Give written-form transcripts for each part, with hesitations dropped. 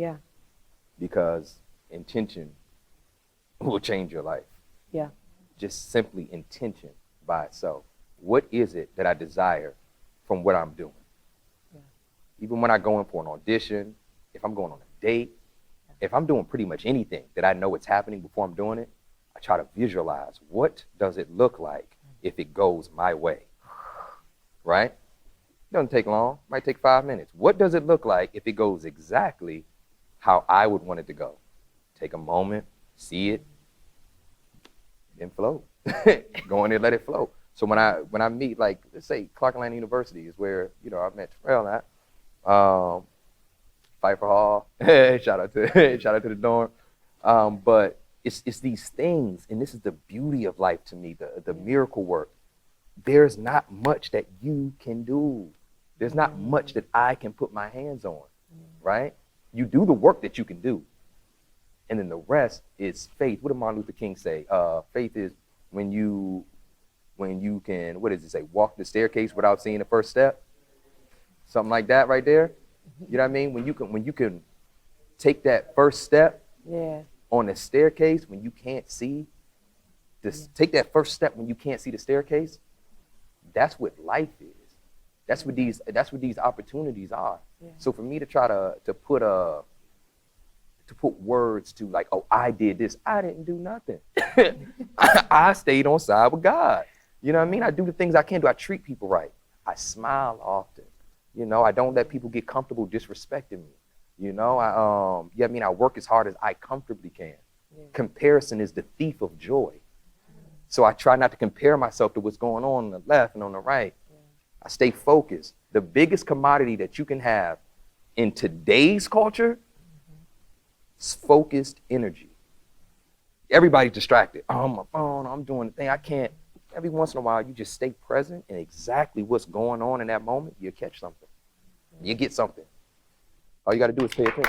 Yeah. Because intention will change your life. Yeah. Just simply intention by itself. What is it that I desire from what I'm doing? Yeah. Even when I go in for an audition, if I'm going on a date, if I'm doing pretty much anything that I know it's happening before I'm doing it, I try to visualize what does it look like if it goes my way, right? It doesn't take long, it might take 5 minutes. What does it look like if it goes exactly how I would want it to go? Take a moment, see it, then flow. Go in there, let it flow. So when I meet, like, let's say Clark Atlanta University is where, you know, I met Terrell at. Pfeiffer Hall. shout out to the dorm. But it's these things, and this is the beauty of life to me, the miracle work. There's not much that you can do. There's not much that I can put my hands on, right? You do the work that you can do. And then the rest is faith. What did Martin Luther King say? Faith is when you can, what does it say? Walk the staircase without seeing the first step. Something like that right there. You know what I mean? When you can take that first step on the staircase when you can't see this, take that first step when you can't see the staircase. That's what life is. That's what these opportunities are. Yeah. So for me to try to put words to, like, oh, I did this. I didn't do nothing. I stayed on side with God. You know what I mean? I do the things I can do. I treat people right. I smile often. You know, I don't let people get comfortable disrespecting me. You know, I work as hard as I comfortably can. Yeah. Comparison is the thief of joy. So I try not to compare myself to what's going on the left and on the right. Yeah. I stay focused. The biggest commodity that you can have in today's culture is focused energy. Everybody's distracted. Oh, I'm on my phone, I'm doing the thing. I can't. Every once in a while, you just stay present and exactly what's going on in that moment, you'll catch something. You get something. All you got to do is pay attention.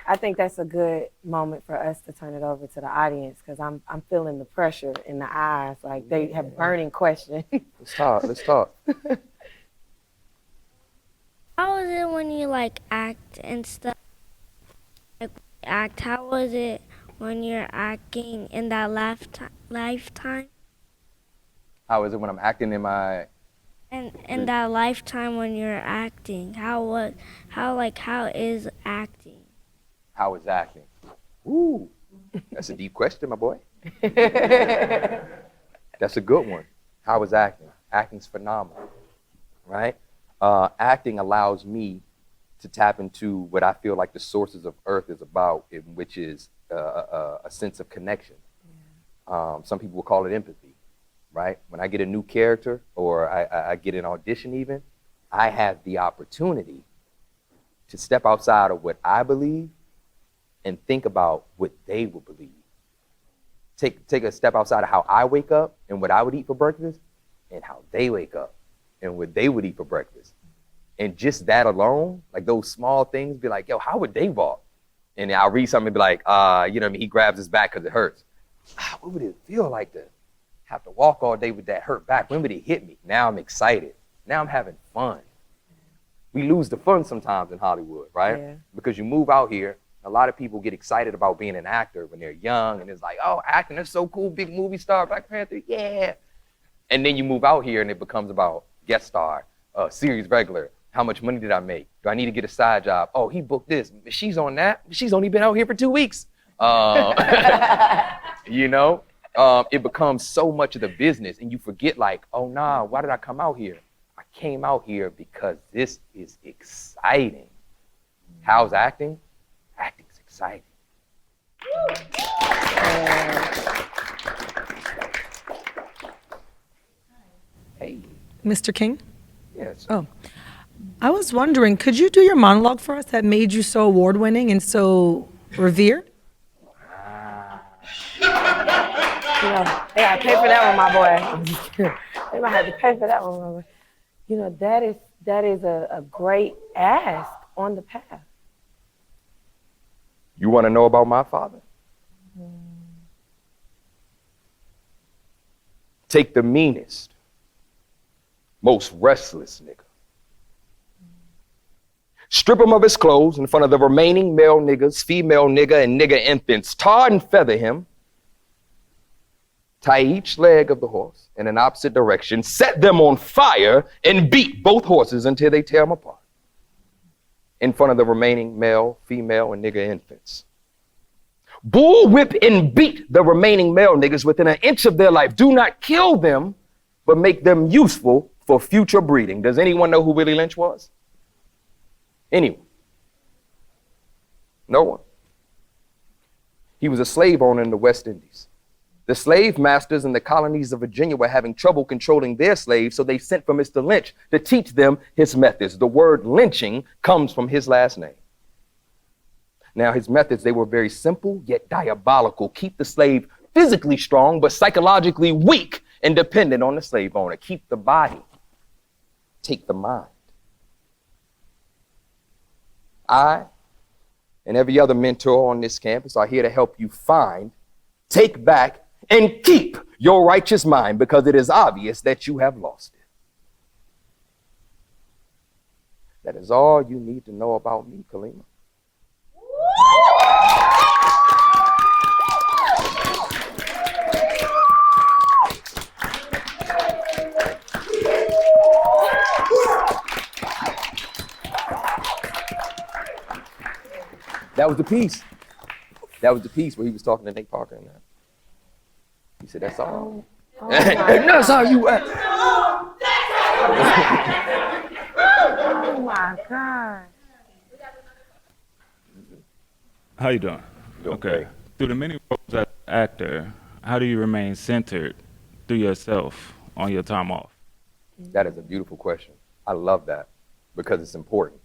I think that's a good moment for us to turn it over to the audience, because I'm feeling the pressure in the eyes, like they have burning questions. Let's talk. How was it when you, like, act and stuff? Like, how was it when you're acting in that lifetime? How is it when I'm acting in my... And in that lifetime when you're acting, how is acting? How is acting? Ooh, that's a deep question, my boy. That's a good one. How is acting? Acting's phenomenal, right? Acting allows me to tap into what I feel like the sources of earth is about, which is a sense of connection. Yeah. Some people will call it empathy, right? When I get a new character or I get an audition even, I have the opportunity to step outside of what I believe and think about what they will believe. Take a step outside of how I wake up and what I would eat for breakfast and how they wake up and what they would eat for breakfast. And just that alone, like those small things, be like, yo, how would they walk? And I'll read something and be like, you know what I mean? He grabs his back because it hurts. What would it feel like to have to walk all day with that hurt back? When would it hit me? Now I'm excited. Now I'm having fun. We lose the fun sometimes in Hollywood, right? Yeah. Because you move out here, a lot of people get excited about being an actor when they're young, and it's like, oh, acting, that's so cool, big movie star, Black Panther, yeah. And then you move out here and it becomes about guest star, series regular. How much money did I make? Do I need to get a side job? Oh, he booked this. She's on that. She's only been out here for 2 weeks. You know, it becomes so much of the business, and you forget, like, oh, nah, why did I come out here? I came out here because this is exciting. How's acting? Acting's exciting. Hey. Mr. King? Yes. Oh. I was wondering, could you do your monologue for us that made you so award-winning and so revered? You know, they gotta pay for that one, my boy. They might have to pay for that one, my boy. You know, that is a great ask on the path. You want to know about my father? Take the meanest, most restless nigga. strip him of his clothes in front of the remaining male niggas, female nigga, and nigga infants, tar and feather him, tie each leg of the horse in an opposite direction, set them on fire, and beat both horses until they tear them apart in front of the remaining male, female, and nigga infants. Bullwhip and beat the remaining male niggas within an inch of their life. Do not kill them, but make them useful for future breeding. Does anyone know who Willie Lynch was? Anyone? No one. He was a slave owner in the West Indies. The slave masters in the colonies of Virginia were having trouble controlling their slaves, so they sent for Mr. Lynch to teach them his methods. The word lynching comes from his last name. Now, his methods, they were very simple yet diabolical. Keep the slave physically strong but psychologically weak and dependent on the slave owner. Keep the body, take the mind. I and every other mentor on this campus are here to help you find, take back, and keep your righteous mind, because it is obvious that you have lost it. That is all you need to know about me, Kalima. That was the piece. That was the piece where he was talking to Nate Parker and that. He said, that's all. Oh That's how you act. Oh my God. How you doing? Doing Okay. great. Through the many roles as an actor, how do you remain centered through yourself on your time off? That is a beautiful question. I love that because it's important.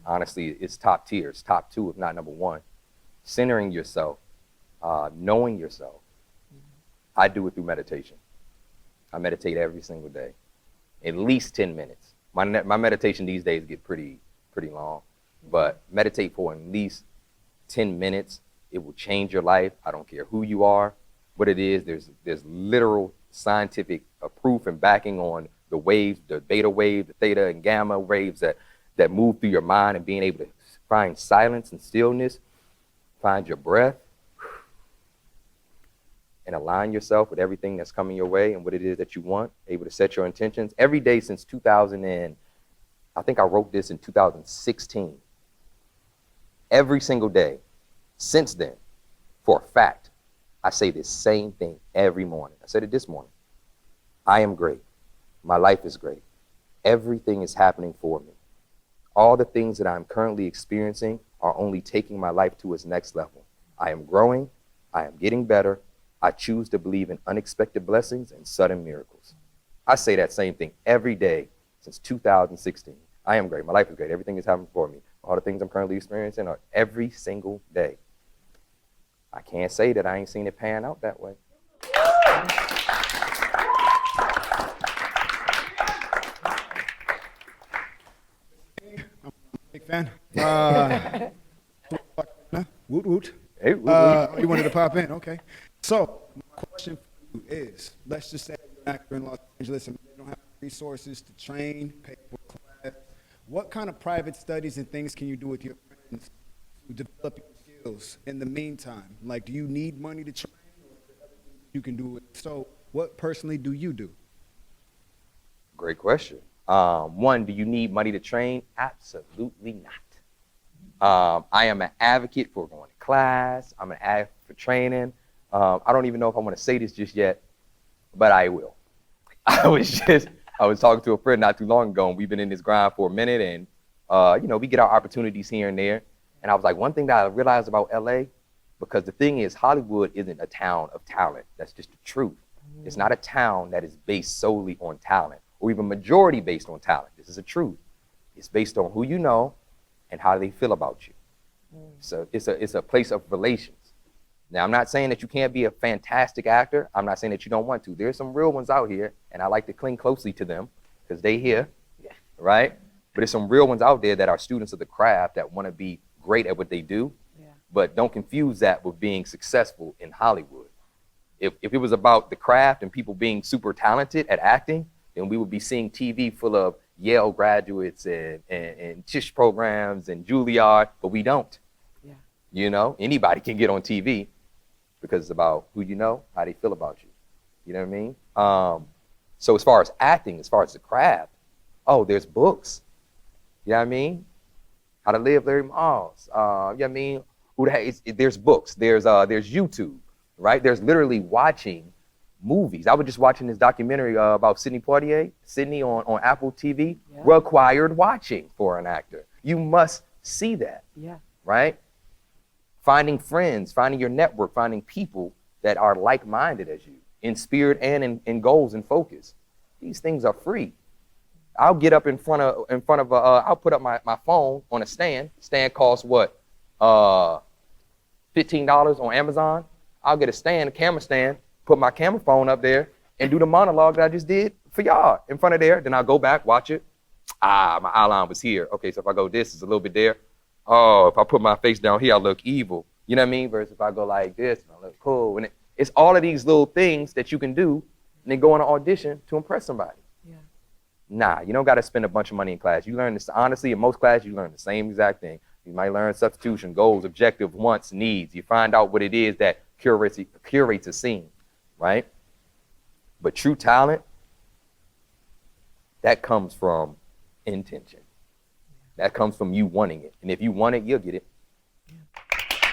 Honestly, it's top tier. It's top two, if not number one. Centering yourself, knowing yourself. I do it through meditation. I meditate every single day, at least 10 minutes. My meditation these days get pretty long, but meditate for at least 10 minutes. It will change your life. I don't care who you are, what it is. There's literal scientific proof and backing on the waves, the beta wave, the theta and gamma waves that move through your mind, and being able to find silence and stillness, find your breath, and align yourself with everything that's coming your way and what it is that you want, able to set your intentions. Every day since 2000 and, I think I wrote this in 2016. Every single day since then, for a fact, I say this same thing every morning. I said it this morning. I am great. My life is great. Everything is happening for me. All the things that I'm currently experiencing are only taking my life to its next level. I am growing. I am getting better. I choose to believe in unexpected blessings and sudden miracles. I say that same thing every day since 2016. I am great. My life is great. Everything is happening for me. All the things I'm currently experiencing are every single day. I can't say that I ain't seen it pan out that way. Big fan. Woot woot. Hey, You wanted to pop in, okay. So, my question for you is, let's just say you're an actor in Los Angeles and they don't have resources to train, pay for class. What kind of private studies and things can you do with your friends to develop your skills in the meantime? Like, do you need money to train, or is there other things you can do? So, what personally do you do? Great question. One, do you need money to train? Absolutely not. I am an advocate for going to class. I'm an advocate for training. I don't even know if I want to say this just yet, but I will. I was talking to a friend not too long ago, and we've been in this grind for a minute, and we get our opportunities here and there. And I was like, one thing that I realized about LA, because the thing is, Hollywood isn't a town of talent. That's just the truth. It's not a town that is based solely on talent, or even majority based on talent. This is the truth. It's based on who you know and how they feel about you. So it's a place of relations. Now, I'm not saying that you can't be a fantastic actor. I'm not saying that you don't want to. There's some real ones out here, and I like to cling closely to them because they here, right? But there's some real ones out there that are students of the craft that want to be great at what they do, but don't confuse that with being successful in Hollywood. If it was about the craft and people being super talented at acting, then we would be seeing TV full of Yale graduates and Tisch programs and Juilliard, but we don't. Yeah. You know, anybody can get on TV because it's about who you know, how they feel about you. You know what I mean? So as far as acting, as far as the craft, oh, there's books. You know what I mean? How to Live Larry Miles. You know what I mean? There's books. There's YouTube, right? There's literally watching movies. I was just watching this documentary about Sidney Poitier, Sidney on Apple TV. Yeah. Required watching for an actor. You must see that, Yeah. right? Finding friends, finding your network, finding people that are like-minded as you, in spirit and in goals and focus. These things are free. I'll get up in front of I'll put up my phone on a stand. Stand costs what? $15 on Amazon. I'll get a camera stand, put my camera phone up there, and do the monologue that I just did for y'all in front of there. Then I'll go back, watch it. My outline was here. Okay, so if I go this, it's a little bit there. Oh, if I put my face down here, I look evil. You know what I mean? Versus if I go like this, I look cool. And it's all of these little things that you can do and then go on an audition to impress somebody. Yeah. Nah, you don't got to spend a bunch of money in class. You learn this, honestly, in most classes, you learn the same exact thing. You might learn substitution, goals, objective, wants, needs. You find out what it is that curates a scene, right? But true talent, that comes from intention. That comes from you wanting it. And if you want it, you'll get it.